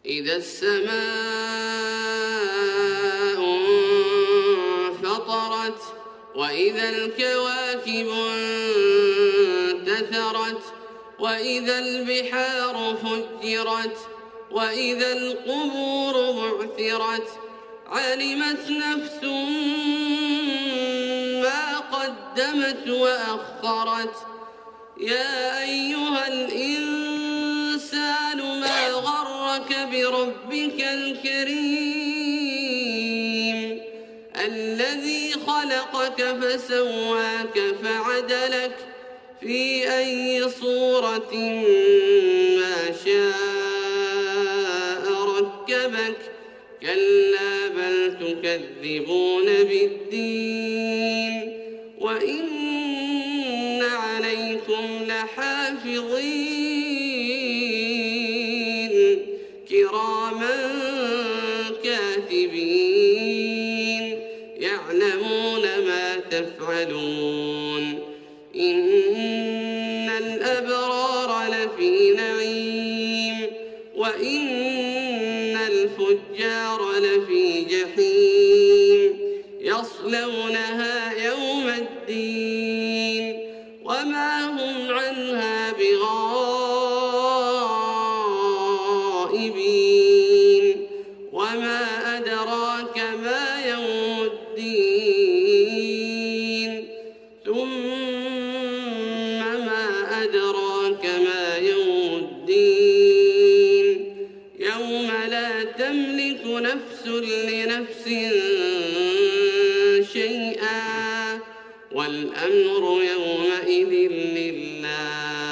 إذا السماء انفطرت وإذا الكواكب انتثرت وإذا البحار فجرت وإذا القبور بعثرت علمت نفس ما قدمت وأخرت يا أيها الإنسان ما غرك بربك الكريم الذي خلقك فسواك فعدلك في أي صورة ما شاء ركبك كلا بل تكذبون بالدين وإن عليكم لحافظين كراما كاتبين يعلمون ما تفعلون إن الأبرار لفي نعيم وإن الفجار لفي جحيم يصلونها يوم الدين وما هم عنها بغائبين وما أدراك ما يوم الدين ثم ما أدراك ما يوم الدين يوم لا تملك نفس لنفس شيئا والأمر يومئذ لله